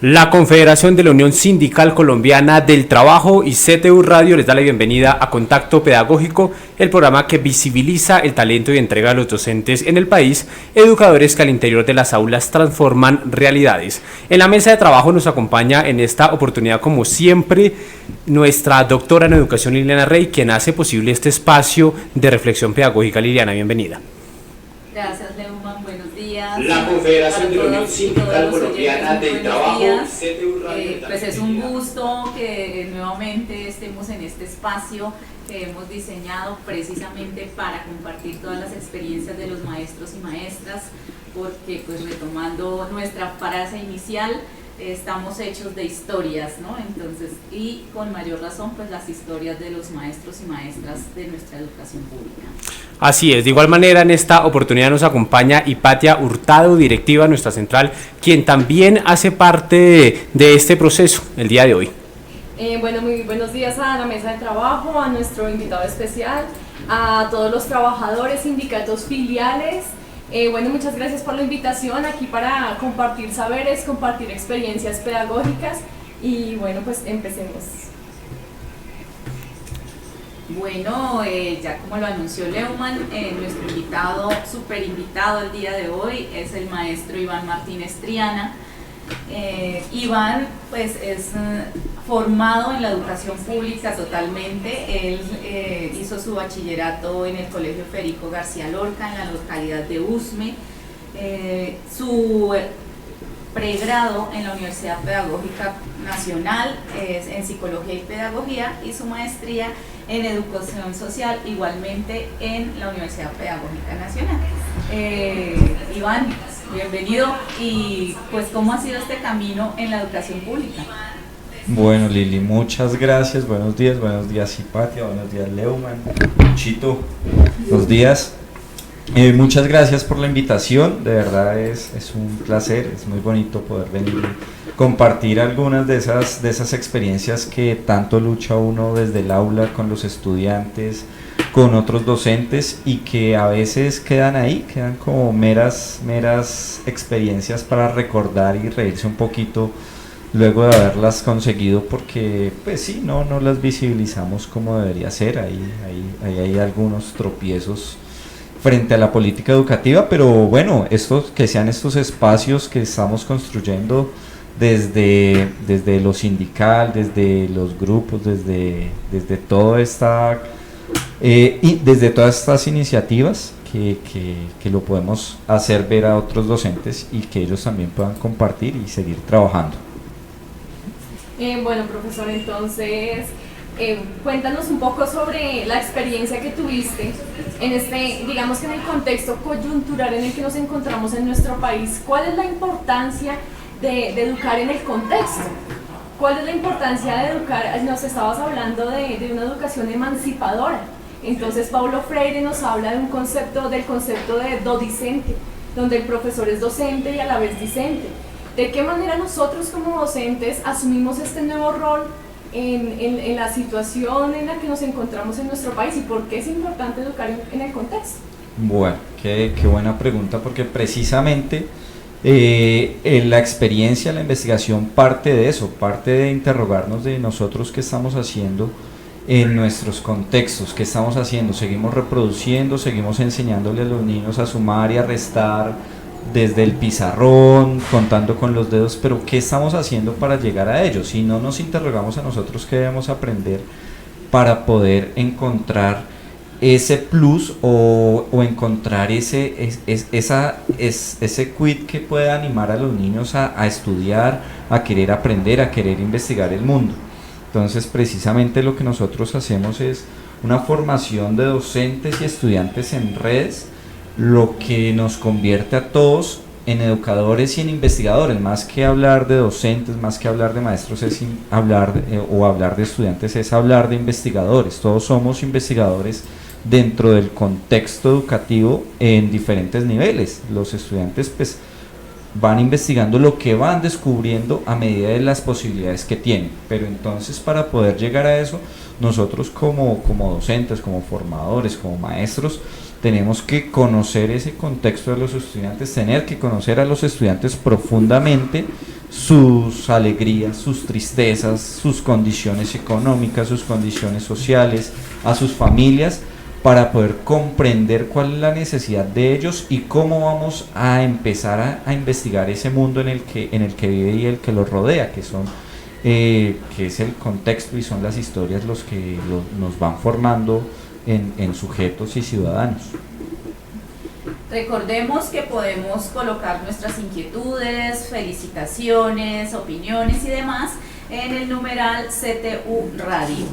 La Confederación de la Unión Sindical Colombiana del Trabajo y CTU Radio les da la bienvenida a Contacto Pedagógico, el programa que visibiliza el talento y entrega a los docentes en el país, educadores que al interior de las aulas transforman realidades. En la mesa de trabajo nos acompaña en esta oportunidad, como siempre, nuestra doctora en educación Liliana Rey, quien hace posible este espacio de reflexión pedagógica. Liliana, bienvenida. Gracias, Leumann. Buenos días. La Confederación de la Unión Sindical Colombiana del Trabajo, CTU Radio. Pues es un gusto que nuevamente estemos en este espacio que hemos diseñado precisamente para compartir todas las experiencias de los maestros y maestras, porque pues retomando nuestra frase inicial, estamos hechos de historias, ¿no? Entonces, y con mayor razón, pues las historias de los maestros y maestras de nuestra educación pública. Así es, de igual manera en esta oportunidad nos acompaña Hipatia Hurtado, directiva de nuestra central, quien también hace parte de este proceso el día de hoy. Bueno, muy buenos días a la mesa de trabajo, a nuestro invitado especial, a todos los trabajadores, sindicatos filiales. Bueno, muchas gracias por la invitación aquí para compartir saberes, compartir experiencias pedagógicas y bueno, pues empecemos. Bueno, ya como lo anunció Leumann, nuestro invitado, super invitado el día de hoy es el maestro Iván Martínez Triana. Iván pues es formado en la educación pública totalmente. Él hizo su bachillerato en el Colegio Federico García Lorca en la localidad de Usme, su pregrado en la Universidad Pedagógica Nacional es en Psicología y Pedagogía y su maestría en Educación Social igualmente en la Universidad Pedagógica Nacional. Iván, bienvenido. Y pues, ¿cómo ha sido este camino en la educación pública? Bueno, Lili, muchas gracias. Buenos días, Hipatia, buenos días, Leumann, Chito, buenos días. Muchas gracias por la invitación, de verdad es un placer, es muy bonito poder venir y compartir algunas de esas experiencias que tanto lucha uno desde el aula con los estudiantes, con otros docentes y que a veces quedan ahí, quedan como meras experiencias para recordar y reírse un poquito luego de haberlas conseguido, porque pues sí, no las visibilizamos como debería ser. Hay algunos tropiezos frente a la política educativa, pero bueno, que sean estos espacios que estamos construyendo desde lo sindical, desde los grupos, desde toda esta y desde todas estas iniciativas que lo podemos hacer ver a otros docentes y que ellos también puedan compartir y seguir trabajando. Bueno, profesor, entonces cuéntanos un poco sobre la experiencia que tuviste en digamos que en el contexto coyuntural en el que nos encontramos en nuestro país. ¿Cuál es la importancia de educar en el contexto? ¿Cuál es la importancia de educar? Nos estabas hablando de una educación emancipadora. Entonces Paulo Freire nos habla del concepto de docente, donde el profesor es docente y a la vez discente. ¿De qué manera nosotros como docentes asumimos este nuevo rol en la situación en la que nos encontramos en nuestro país y por qué es importante educar en el contexto? Bueno, qué buena pregunta, porque precisamente la experiencia, la investigación parte de eso, parte de interrogarnos de nosotros qué estamos haciendo en nuestros contextos, qué estamos haciendo, seguimos reproduciendo, seguimos enseñándole a los niños a sumar y a restar desde el pizarrón, contando con los dedos, pero ¿qué estamos haciendo para llegar a ellos? Si no nos interrogamos a nosotros qué debemos aprender para poder encontrar ese plus o encontrar ese quid que pueda animar a los niños a estudiar, a querer aprender, a querer investigar el mundo. Entonces, precisamente lo que nosotros hacemos es una formación de docentes y estudiantes en redes, lo que nos convierte a todos en educadores y en investigadores. Más que hablar de docentes, más que hablar de maestros, es hablar de estudiantes, es hablar de investigadores. Todos somos investigadores dentro del contexto educativo en diferentes niveles. Los estudiantes pues van investigando lo que van descubriendo a medida de las posibilidades que tienen, pero entonces para poder llegar a eso, nosotros como docentes, como formadores, como maestros, tenemos que conocer ese contexto de los estudiantes, tener que conocer a los estudiantes profundamente sus alegrías, sus tristezas, sus condiciones económicas, sus condiciones sociales, a sus familias, para poder comprender cuál es la necesidad de ellos y cómo vamos a empezar a investigar ese mundo en el que vive y el que los rodea, que es el contexto y son las historias los que nos van formando en sujetos y ciudadanos. Recordemos que podemos colocar nuestras inquietudes, felicitaciones, opiniones y demás en el numeral CTU Radio.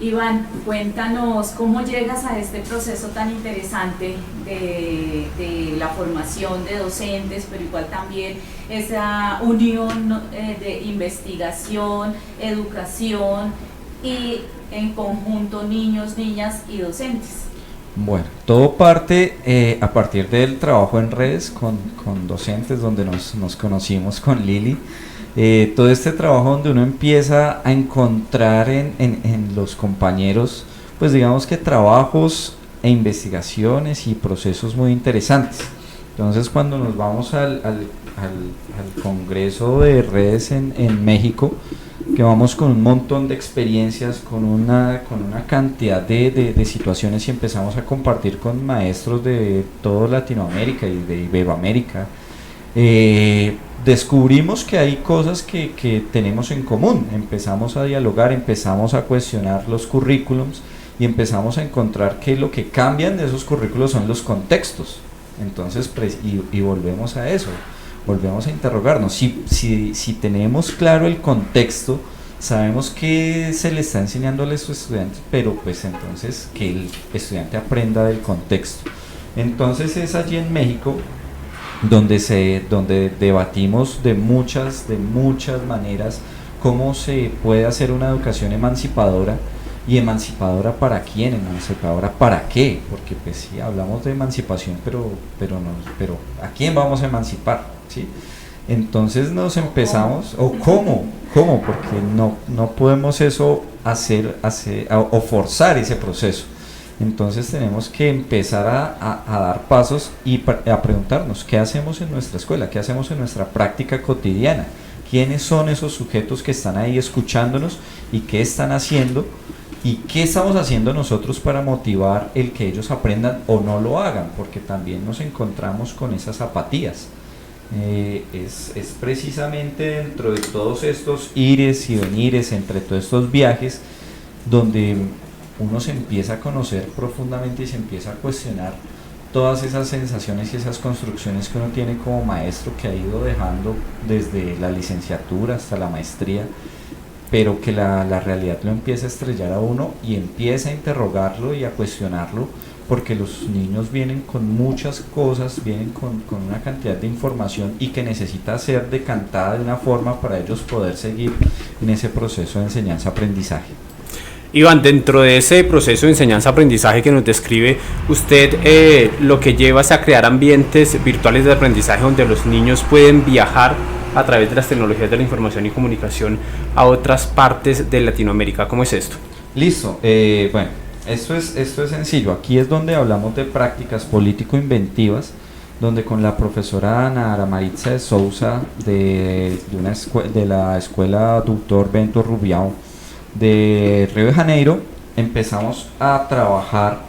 Iván, cuéntanos cómo llegas a este proceso tan interesante de la formación de docentes, pero igual también esa unión de investigación, educación y en conjunto niños, niñas y docentes. Bueno, todo parte a partir del trabajo en redes con docentes, donde nos conocimos con Lili. Todo este trabajo donde uno empieza a encontrar en los compañeros, pues digamos que trabajos e investigaciones y procesos muy interesantes. Entonces, cuando nos vamos al Congreso de Redes en México, que vamos con un montón de experiencias, con una cantidad de situaciones, y empezamos a compartir con maestros de toda Latinoamérica y de Iberoamérica, descubrimos que hay cosas que tenemos en común. Empezamos a dialogar, empezamos a cuestionar los currículums y empezamos a encontrar que lo que cambian de esos currículos son los contextos. Entonces, y volvemos a eso, volvemos a interrogarnos. Si tenemos claro el contexto, sabemos que se le está enseñando a los estudiantes, pero pues entonces que el estudiante aprenda del contexto. Entonces es allí en México donde debatimos de muchas maneras cómo se puede hacer una educación emancipadora. ¿Y emancipadora para quién? ¿Emancipadora para qué? Porque pues sí, hablamos de emancipación, pero ¿a quién vamos a emancipar? ¿Sí? Entonces nos empezamos, o ¿cómo? Porque no podemos eso hacer o forzar ese proceso. Entonces tenemos que empezar a dar pasos y a preguntarnos qué hacemos en nuestra escuela, qué hacemos en nuestra práctica cotidiana, quiénes son esos sujetos que están ahí escuchándonos y qué están haciendo y qué estamos haciendo nosotros para motivar el que ellos aprendan o no lo hagan, porque también nos encontramos con esas apatías. Es precisamente dentro de todos estos ires y venires, entre todos estos viajes, donde uno se empieza a conocer profundamente y se empieza a cuestionar todas esas sensaciones y esas construcciones que uno tiene como maestro, que ha ido dejando desde la licenciatura hasta la maestría, pero que la realidad lo empieza a estrellar a uno y empieza a interrogarlo y a cuestionarlo, porque los niños vienen con muchas cosas, vienen con una cantidad de información y que necesita ser decantada de una forma para ellos poder seguir en ese proceso de enseñanza-aprendizaje. Iván, dentro de ese proceso de enseñanza-aprendizaje que nos describe, usted lo que lleva es a crear ambientes virtuales de aprendizaje donde los niños pueden viajar a través de las tecnologías de la información y comunicación a otras partes de Latinoamérica. ¿Cómo es esto? Listo, bueno, esto es sencillo. Aquí es donde hablamos de prácticas político-inventivas, donde con la profesora Ana Maritza de Sousa de la escuela Dr. Bento Rubião de Río de Janeiro, empezamos a trabajar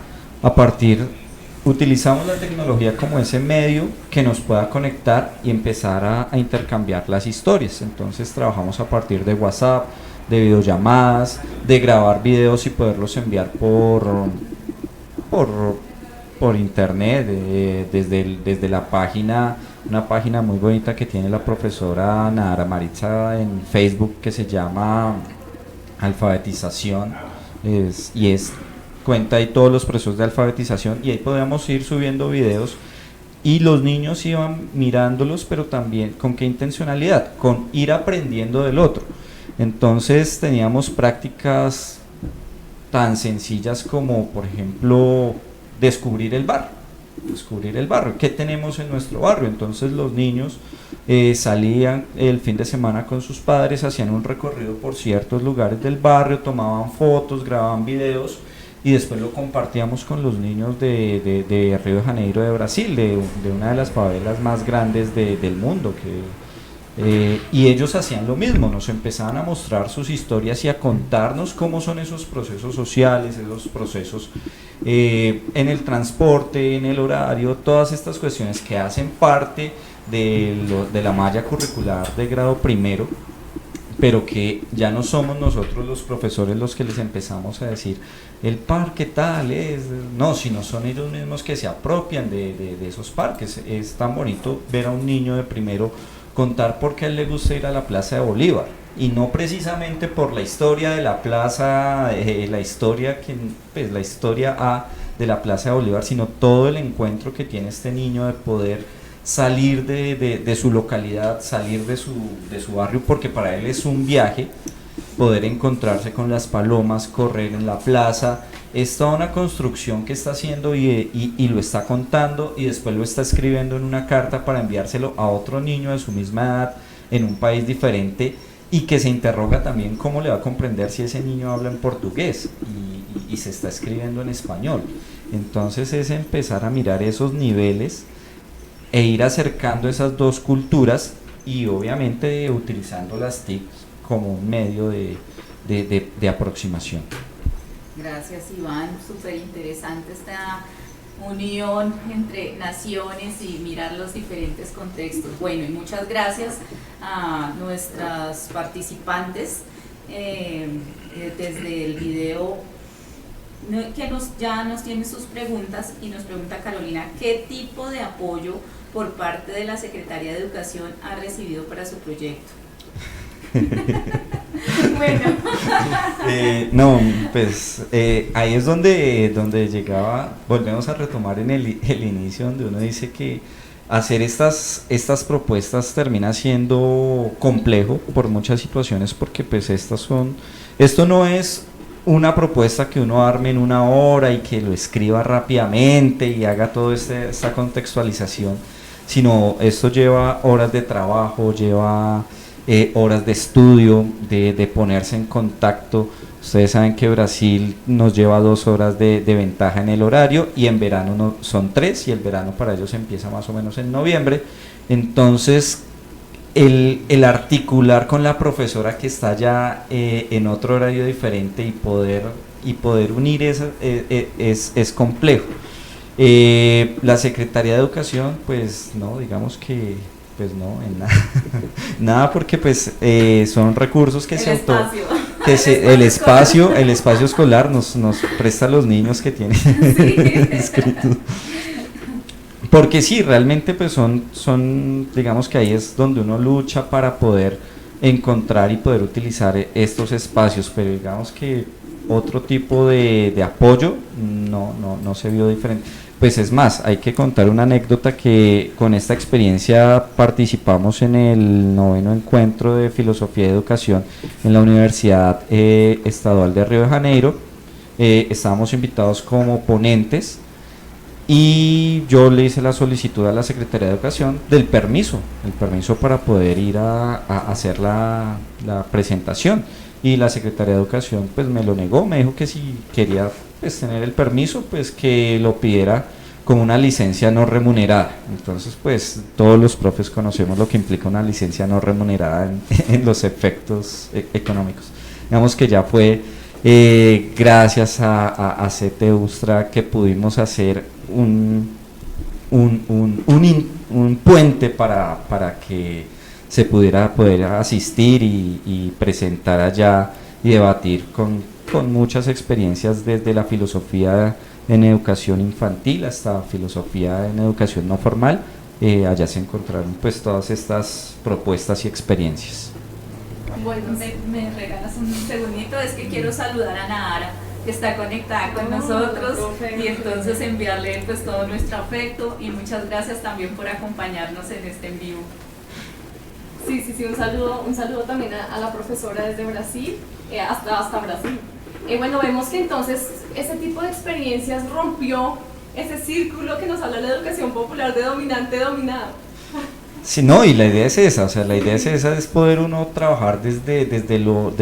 utilizamos la tecnología como ese medio que nos pueda conectar y empezar a intercambiar las historias. Entonces trabajamos a partir de WhatsApp, de videollamadas, de grabar videos y poderlos enviar por internet, desde la página, una página muy bonita que tiene la profesora Nara Maritza en Facebook, que se llama Alfabetización, cuenta ahí todos los procesos de alfabetización, y ahí podíamos ir subiendo videos y los niños iban mirándolos, pero también ¿con qué intencionalidad? Con ir aprendiendo del otro. Entonces teníamos prácticas tan sencillas como, por ejemplo, descubrir el barrio, ¿qué tenemos en nuestro barrio? Entonces los niños salían el fin de semana con sus padres, hacían un recorrido por ciertos lugares del barrio, tomaban fotos, grababan videos y después lo compartíamos con los niños de Río de Janeiro de Brasil, de una de las favelas más grandes del mundo, Y ellos hacían lo mismo, nos empezaban a mostrar sus historias y a contarnos cómo son esos procesos sociales, esos procesos en el transporte, en el horario, todas estas cuestiones que hacen parte de la malla curricular de grado primero, pero que ya no somos nosotros los profesores los que les empezamos a decir el parque tal es, no, sino son ellos mismos que se apropian de esos parques. Es tan bonito ver a un niño de primero contar por qué a él le gusta ir a la Plaza de Bolívar, y no precisamente por la historia de la plaza, la historia A de la Plaza de Bolívar, sino todo el encuentro que tiene este niño de poder salir de su localidad, salir de su barrio, porque para él es un viaje, poder encontrarse con las palomas, correr en la plaza. Es toda una construcción que está haciendo y lo está contando, y después lo está escribiendo en una carta para enviárselo a otro niño de su misma edad en un país diferente, y que se interroga también cómo le va a comprender si ese niño habla en portugués y se está escribiendo en español. Entonces es empezar a mirar esos niveles e ir acercando esas dos culturas, y obviamente utilizando las TIC como un medio de aproximación. Gracias, Iván, súper interesante esta unión entre naciones y mirar los diferentes contextos. Bueno, y muchas gracias a nuestras participantes desde el video que ya nos tiene sus preguntas, y nos pregunta Carolina, ¿qué tipo de apoyo por parte de la Secretaría de Educación ha recibido para su proyecto? Bueno. No, pues ahí es donde llegaba, volvemos a retomar en el inicio, donde uno dice que hacer estas propuestas termina siendo complejo por muchas situaciones, porque pues esto no es una propuesta que uno arme en una hora y que lo escriba rápidamente y haga toda esta contextualización, sino esto lleva horas de trabajo, lleva horas de estudio, de ponerse en contacto. Ustedes saben que Brasil nos lleva 2 horas de ventaja en el horario, y en verano son 3, y el verano para ellos empieza más o menos en noviembre. Entonces el articular con la profesora que está ya en otro horario diferente y poder unir eso es complejo. La Secretaría de Educación, pues no, digamos que pues no, en nada, nada, porque pues son recursos que el espacio escolar nos presta a los niños que tienen inscritos. Porque sí, realmente pues son, digamos que ahí es donde uno lucha para poder encontrar y poder utilizar estos espacios, pero digamos que otro tipo de apoyo no se vio diferente. Pues es más, hay que contar una anécdota, que con esta experiencia participamos en el 9º encuentro de filosofía y educación en la Universidad Estadual de Río de Janeiro. Estábamos invitados como ponentes, y yo le hice la solicitud a la Secretaría de Educación del permiso, el permiso para poder ir a hacer la presentación, y la Secretaría de Educación pues me lo negó, me dijo que si quería pues tener el permiso, pues que lo pidiera como una licencia no remunerada. Entonces pues todos los profes conocemos lo que implica una licencia no remunerada en los efectos económicos. Digamos que ya fue gracias a CT Ustra que pudimos hacer un puente para que se poder asistir y presentar allá y debatir con muchas experiencias, desde la filosofía en educación infantil hasta filosofía en educación no formal. Allá se encontraron pues todas estas propuestas y experiencias. Bueno, me regalas un segundito, es que quiero saludar a Nahara, que está conectada con nosotros, y entonces enviarle pues todo nuestro afecto, y muchas gracias también por acompañarnos en este en vivo. Sí, un saludo también a la profesora desde Brasil, hasta Brasil. Bueno, vemos que entonces ese tipo de experiencias rompió ese círculo que nos habla la educación popular de dominante-dominado. Sí, no, y la idea es esa, es poder uno trabajar desde lo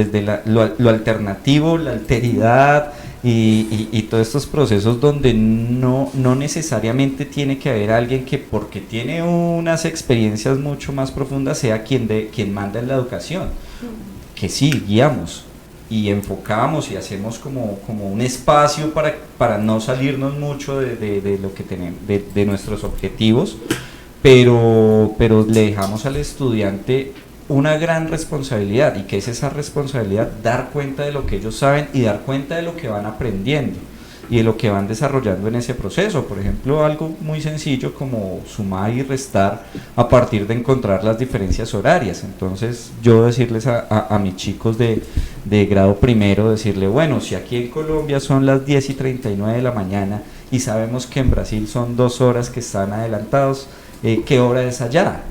alternativo, la alteridad, y todos estos procesos donde no necesariamente tiene que haber alguien que porque tiene unas experiencias mucho más profundas sea quien manda en la educación, que sí, guiamos y enfocamos y hacemos como un espacio para no salirnos mucho de lo que tenemos, de nuestros objetivos, pero le dejamos al estudiante una gran responsabilidad. ¿Y qué es esa responsabilidad? Dar cuenta de lo que ellos saben y dar cuenta de lo que van aprendiendo y de lo que van desarrollando en ese proceso. Por ejemplo, algo muy sencillo como sumar y restar a partir de encontrar las diferencias horarias. Entonces yo decirles a mis chicos de grado primero, decirle, bueno, si aquí en Colombia son las 10:39 de la mañana y sabemos que en Brasil son 2 horas que están adelantados, ¿qué hora es allá?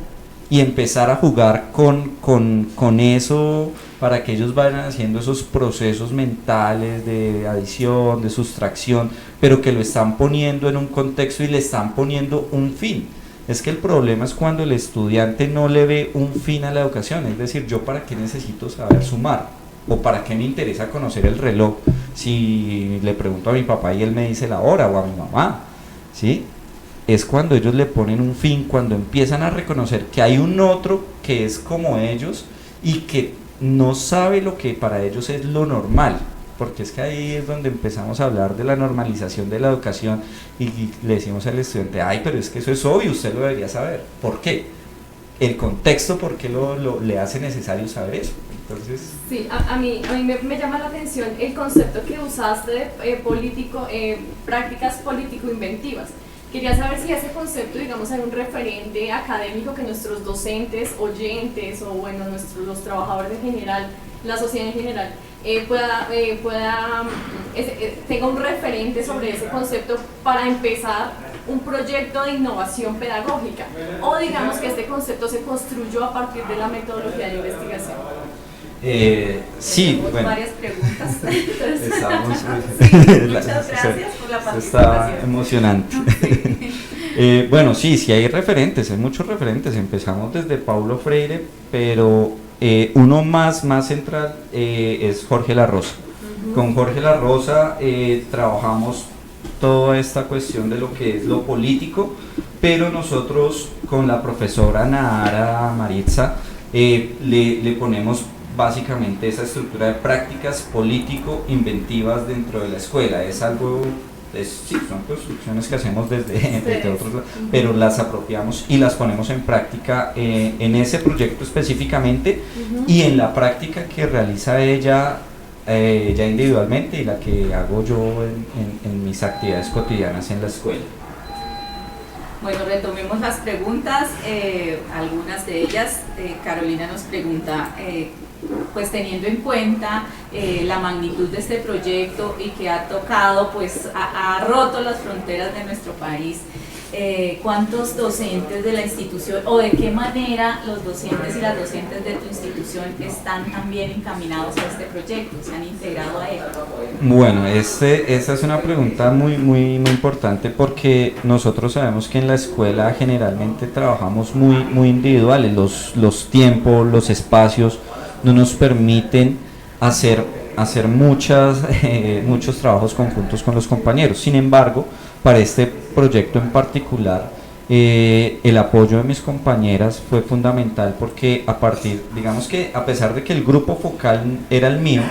Y empezar a jugar con eso para que ellos vayan haciendo esos procesos mentales de adición, de sustracción, pero que lo están poniendo en un contexto y le están poniendo un fin. Es que el problema es cuando el estudiante no le ve un fin a la educación, es decir, yo para qué necesito saber sumar, o para qué me interesa conocer el reloj si le pregunto a mi papá y él me dice la hora, o a mi mamá, ¿sí? Es cuando ellos le ponen un fin, cuando empiezan a reconocer que hay un otro que es como ellos y que no sabe lo que para ellos es lo normal, porque es que ahí es donde empezamos a hablar de la normalización de la educación y le decimos al estudiante, ay, pero es que eso es obvio, usted lo debería saber. ¿Por qué? El contexto, ¿por qué le hace necesario saber eso? Entonces, sí, a mí me llama la atención el concepto que usaste de prácticas político-inventivas. Quería saber si ese concepto, digamos, hay un referente académico que nuestros docentes, oyentes o bueno, los trabajadores en general, la sociedad en general, tenga un referente sobre ese concepto para empezar un proyecto de innovación pedagógica, o digamos que este concepto se construyó a partir de la metodología de investigación. Sí, tenemos bueno, varias preguntas. Muchas gracias por la participación. Está emocionante. Bueno, sí hay referentes, hay muchos referentes. Empezamos desde Paulo Freire, pero uno más central es Jorge La Rosa. Con Jorge La Rosa trabajamos toda esta cuestión de lo que es lo político, pero nosotros con la profesora Nahara Maritza le ponemos básicamente esa estructura de prácticas político-inventivas dentro de la escuela. Es algo, sí, son construcciones que hacemos desde otros lados, pero las apropiamos y las ponemos en práctica en ese proyecto específicamente y en la práctica que realiza ella ya individualmente y la que hago yo en mis actividades cotidianas en la escuela. Bueno, retomemos las preguntas, algunas de ellas. Carolina nos pregunta, pues teniendo en cuenta la magnitud de este proyecto y que ha tocado, pues ha roto las fronteras de nuestro país, ¿cuántos docentes de la institución o de qué manera los docentes y las docentes de tu institución están también encaminados a este proyecto, se han integrado a él? Bueno, esa es una pregunta muy importante porque nosotros sabemos que en la escuela generalmente trabajamos muy individuales, los tiempos, los espacios no nos permiten hacer muchos trabajos conjuntos con los compañeros. Sin embargo, para este proyecto en particular, el apoyo de mis compañeras fue fundamental porque digamos que a pesar de que el grupo focal era el mío,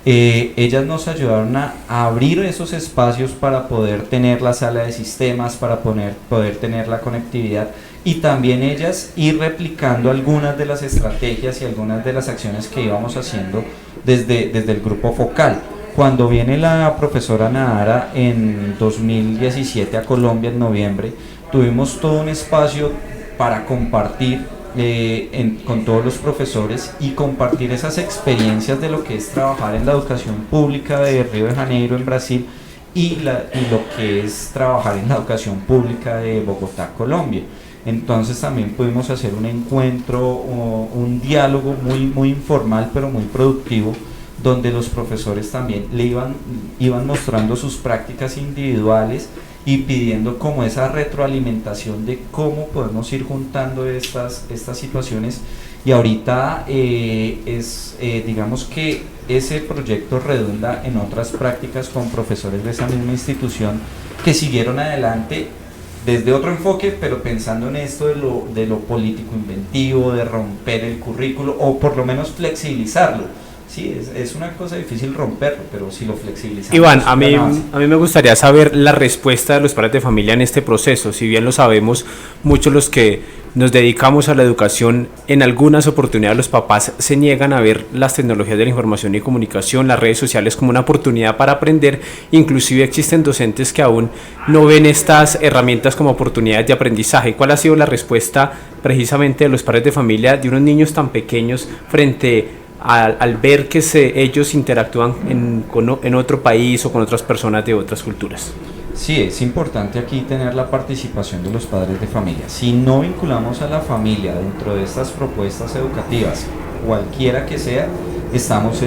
ellas nos ayudaron a abrir esos espacios para poder tener la sala de sistemas, para poder tener la conectividad y también ellas ir replicando algunas de las estrategias y algunas de las acciones que íbamos haciendo desde el grupo focal. Cuando viene la profesora Nahara en 2017 a Colombia en noviembre, tuvimos todo un espacio para compartir con todos los profesores y compartir esas experiencias de lo que es trabajar en la educación pública de Río de Janeiro en Brasil y lo que es trabajar en la educación pública de Bogotá, Colombia. Entonces también pudimos hacer un encuentro, un diálogo muy informal pero muy productivo, donde los profesores también iban mostrando sus prácticas individuales y pidiendo como esa retroalimentación de cómo podemos ir juntando estas situaciones y ahorita digamos que ese proyecto redunda en otras prácticas con profesores de esa misma institución que siguieron adelante desde otro enfoque, pero pensando en esto de lo político inventivo, de romper el currículo o por lo menos flexibilizarlo. Sí, es una cosa difícil romperlo, pero si lo flexibilizamos... Iván, a mí me gustaría saber la respuesta de los padres de familia en este proceso. Si bien lo sabemos, muchos los que nos dedicamos a la educación, en algunas oportunidades los papás se niegan a ver las tecnologías de la información y comunicación, las redes sociales como una oportunidad para aprender. Inclusive existen docentes que aún no ven estas herramientas como oportunidades de aprendizaje. ¿Cuál ha sido la respuesta precisamente de los padres de familia de unos niños tan pequeños frente al ver que ellos interactúan en otro país o con otras personas de otras culturas? Sí, es importante aquí tener la participación de los padres de familia. Si no vinculamos a la familia dentro de estas propuestas educativas, cualquiera que sea, estamos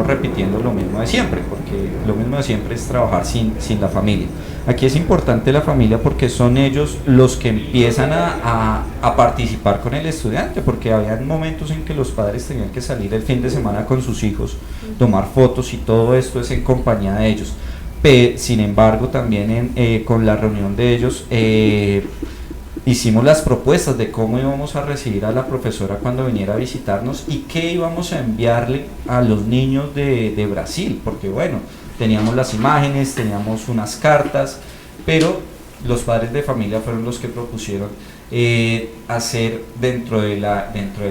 repitiendo lo mismo de siempre, porque lo mismo de siempre es trabajar sin la familia. Aquí es importante la familia porque son ellos los que empiezan a participar con el estudiante, porque había momentos en que los padres tenían que salir el fin de semana con sus hijos, tomar fotos y todo esto es en compañía de ellos. Sin embargo, también con la reunión de ellos hicimos las propuestas de cómo íbamos a recibir a la profesora cuando viniera a visitarnos y qué íbamos a enviarle a los niños de Brasil, porque bueno, teníamos las imágenes, teníamos unas cartas, pero los padres de familia fueron los que propusieron hacer dentro del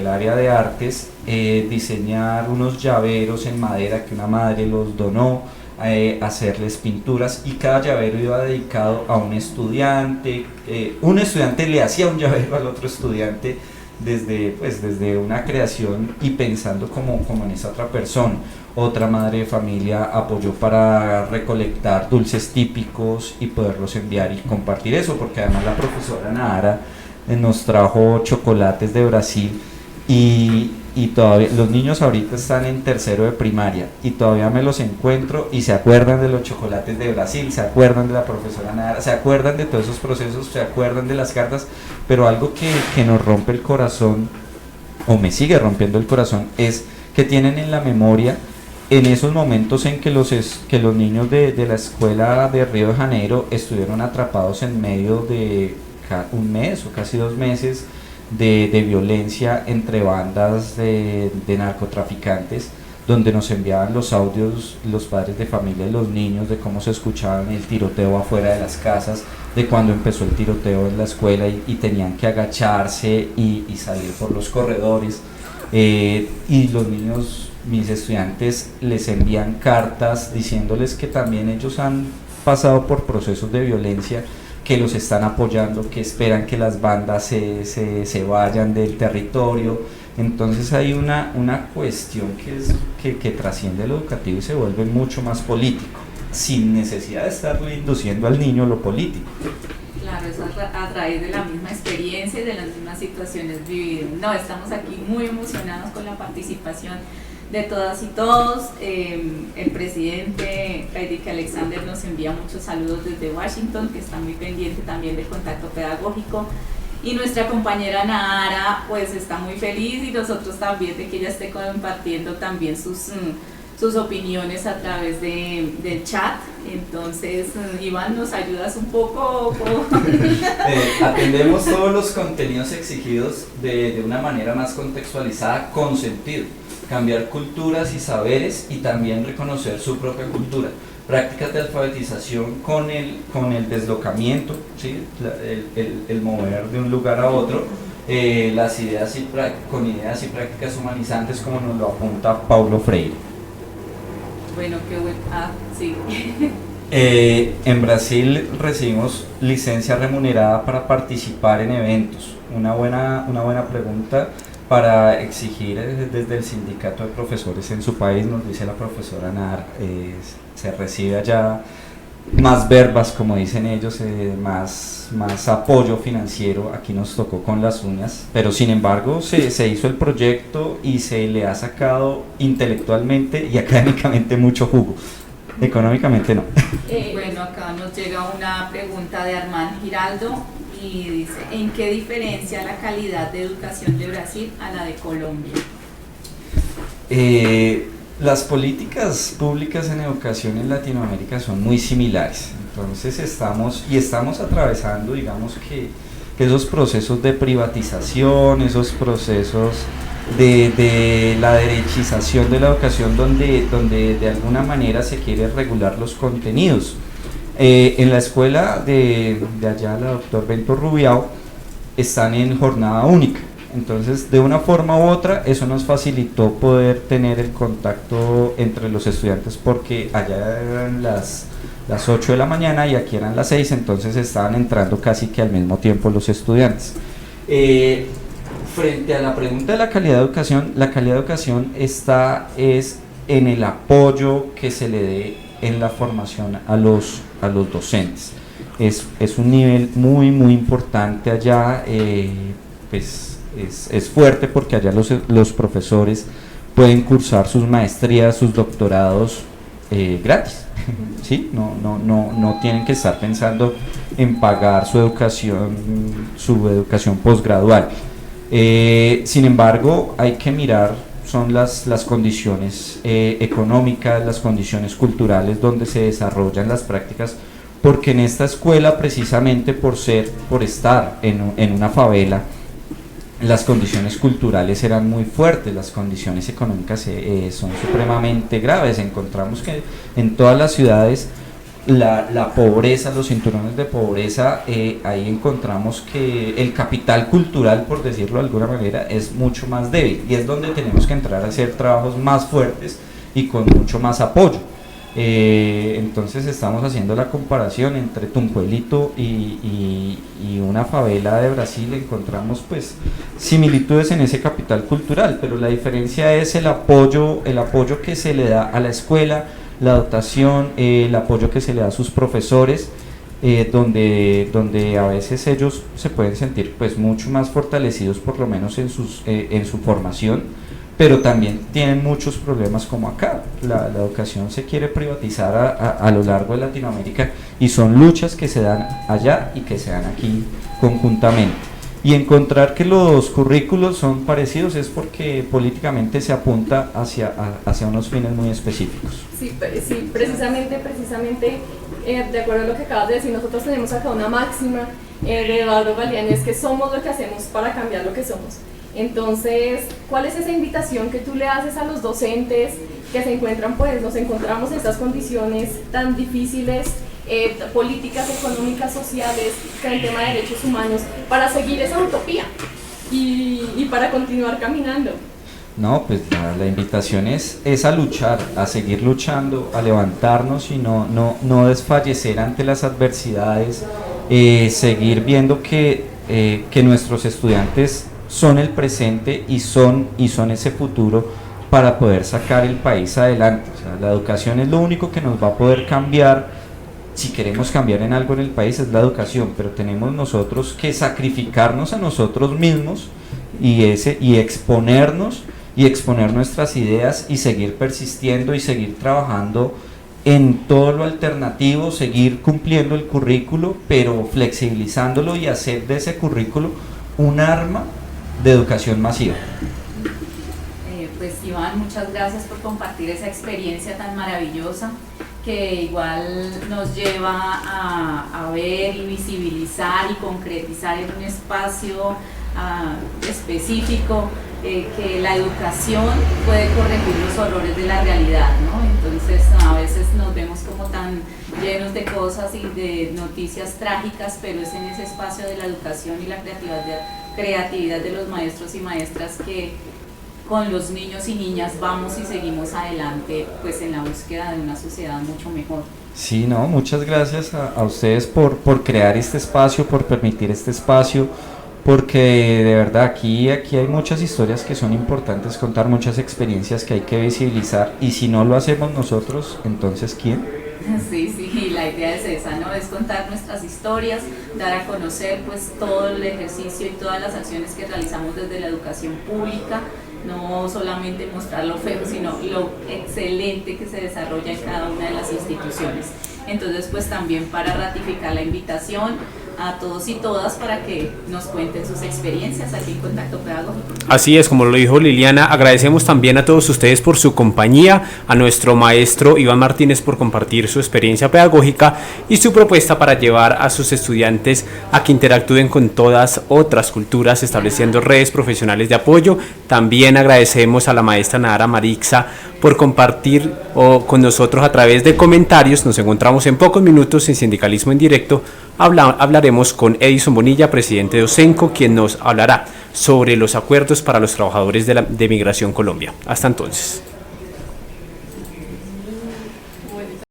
área de artes, diseñar unos llaveros en madera que una madre los donó, hacerles pinturas, y cada llavero iba dedicado a un estudiante le hacía un llavero al otro estudiante desde una creación y pensando como en esa otra persona. Otra madre de familia apoyó para recolectar dulces típicos y poderlos enviar y compartir eso, porque además la profesora Nahara nos trajo chocolates de Brasil y todavía los niños ahorita están en tercero de primaria y todavía me los encuentro y se acuerdan de los chocolates de Brasil, se acuerdan de la profesora Nahara, se acuerdan de todos esos procesos, se acuerdan de las cartas, pero algo que nos rompe el corazón, o me sigue rompiendo el corazón, es que tienen en la memoria en esos momentos en que los niños de la escuela de Río de Janeiro estuvieron atrapados en medio de un mes o casi 2 meses de violencia entre bandas de narcotraficantes, donde nos enviaban los audios los padres de familia y los niños de cómo se escuchaban el tiroteo afuera de las casas, de cuando empezó el tiroteo en la escuela y tenían que agacharse y salir por los corredores, y los niños, mis estudiantes, les envían cartas diciéndoles que también ellos han pasado por procesos de violencia, que los están apoyando, que esperan que las bandas se vayan del territorio. Entonces hay una cuestión que trasciende lo educativo y se vuelve mucho más político, sin necesidad de estarle induciendo al niño lo político. Claro, eso a través de la misma experiencia y de las mismas situaciones vividas. No, estamos aquí muy emocionados con la participación de todas y todos. El presidente Frederick Alexander nos envía muchos saludos desde Washington, que está muy pendiente también del contacto pedagógico, y nuestra compañera Nahara pues está muy feliz, y nosotros también, de que ella esté compartiendo también sus opiniones a través del chat. Entonces, Iván, ¿nos ayudas un poco? Atendemos todos los contenidos exigidos de una manera más contextualizada, con sentido. Cambiar culturas y saberes, y también reconocer su propia cultura. Prácticas de alfabetización con el deslocamiento, ¿sí? el mover de un lugar a otro, las ideas con ideas y prácticas humanizantes, como nos lo apunta Paulo Freire. Bueno, qué bueno. Sí. En Brasil recibimos licencia remunerada para participar en eventos. Una buena pregunta para exigir desde el sindicato de profesores en su país, nos dice la profesora Nahara, se recibe allá más verbas, como dicen ellos, más apoyo financiero. Aquí nos tocó con las uñas, pero sin embargo se hizo el proyecto y se le ha sacado intelectualmente y académicamente mucho jugo. Económicamente no. Bueno, acá nos llega una pregunta de Armand Giraldo, y dice, ¿en qué diferencia la calidad de educación de Brasil a la de Colombia? Las políticas públicas en educación en Latinoamérica son muy similares, entonces estamos atravesando, digamos que esos procesos de privatización, esos procesos de la derechización de la educación donde de alguna manera se quiere regular los contenidos. En la escuela de allá, la doctor Bento Rubiao, están en jornada única. Entonces, de una forma u otra, eso nos facilitó poder tener el contacto entre los estudiantes, porque allá eran las 8 de la mañana y aquí eran las 6, entonces estaban entrando casi que al mismo tiempo los estudiantes. Frente a la pregunta de la calidad de educación es en el apoyo que se le dé en la formación a los docentes. Es un nivel muy importante allá, pues es fuerte porque allá los profesores pueden cursar sus maestrías, sus doctorados gratis, ¿sí? No tienen que estar pensando en pagar su educación posgradual. Sin embargo, hay que mirar son las condiciones económicas, las condiciones culturales donde se desarrollan las prácticas, porque en esta escuela, precisamente por estar en una favela, las condiciones culturales eran muy fuertes, las condiciones económicas son supremamente graves. Encontramos que en todas las ciudades la pobreza, los cinturones de pobreza, ahí encontramos que el capital cultural, por decirlo de alguna manera, es mucho más débil, y es donde tenemos que entrar a hacer trabajos más fuertes y con mucho más apoyo. Entonces estamos haciendo la comparación entre Tunjuelito y una favela de Brasil. Encontramos pues similitudes en ese capital cultural, pero la diferencia es el apoyo que se le da a la escuela, la dotación, el apoyo que se le da a sus profesores, donde a veces ellos se pueden sentir pues mucho más fortalecidos, por lo menos en su formación, pero también tienen muchos problemas como acá. La educación se quiere privatizar a lo largo de Latinoamérica, y son luchas que se dan allá y que se dan aquí conjuntamente. Y encontrar que los currículos son parecidos es porque políticamente se apunta hacia unos fines muy específicos. Sí, precisamente, de acuerdo a lo que acabas de decir, nosotros tenemos acá una máxima de Eduardo Galeano, es que somos lo que hacemos para cambiar lo que somos. Entonces, ¿cuál es esa invitación que tú le haces a los docentes que se encuentran, pues nos encontramos en estas condiciones tan difíciles, políticas, económicas, sociales, en el tema de derechos humanos, para seguir esa utopía y para continuar caminando? No, pues la invitación es a luchar, a seguir luchando, a levantarnos y no desfallecer ante las adversidades, seguir viendo que nuestros estudiantes son el presente y son ese futuro para poder sacar el país adelante. O sea, la educación es lo único que nos va a poder cambiar. Si queremos cambiar en algo en el país, es la educación, pero tenemos nosotros que sacrificarnos a nosotros mismos y exponer nuestras ideas y seguir persistiendo y seguir trabajando en todo lo alternativo, seguir cumpliendo el currículo, pero flexibilizándolo, y hacer de ese currículo un arma de educación masiva. Pues Iván, muchas gracias por compartir esa experiencia tan maravillosa, que igual nos lleva a ver y visibilizar y concretizar en un espacio específico que la educación puede corregir los horrores de la realidad, ¿no? Entonces a veces nos vemos como tan llenos de cosas y de noticias trágicas, pero es en ese espacio de la educación y la creatividad de los maestros y maestras que con los niños y niñas vamos y seguimos adelante, pues en la búsqueda de una sociedad mucho mejor. Sí, no, muchas gracias a ustedes por crear este espacio, por permitir este espacio, porque de verdad aquí hay muchas historias que son importantes contar, muchas experiencias que hay que visibilizar, y si no lo hacemos nosotros, entonces ¿quién? Sí, la idea es esa, ¿no? Es contar nuestras historias, dar a conocer pues todo el ejercicio y todas las acciones que realizamos desde la educación pública, no solamente mostrar lo feo, sino lo excelente que se desarrolla en cada una de las instituciones. Entonces, pues también para ratificar la invitación a todos y todas para que nos cuenten sus experiencias aquí en Contacto Pedagógico. Así es, como lo dijo Liliana, agradecemos también a todos ustedes por su compañía, a nuestro maestro Iván Martínez por compartir su experiencia pedagógica y su propuesta para llevar a sus estudiantes a que interactúen con todas otras culturas, estableciendo redes profesionales de apoyo. También agradecemos a la maestra Nahara Marixa por compartir con nosotros a través de comentarios. Nos encontramos en pocos minutos en Sindicalismo en Directo. Hablaremos con Edison Bonilla, presidente de OSENCO, quien nos hablará sobre los acuerdos para los trabajadores de Migración Colombia. Hasta entonces.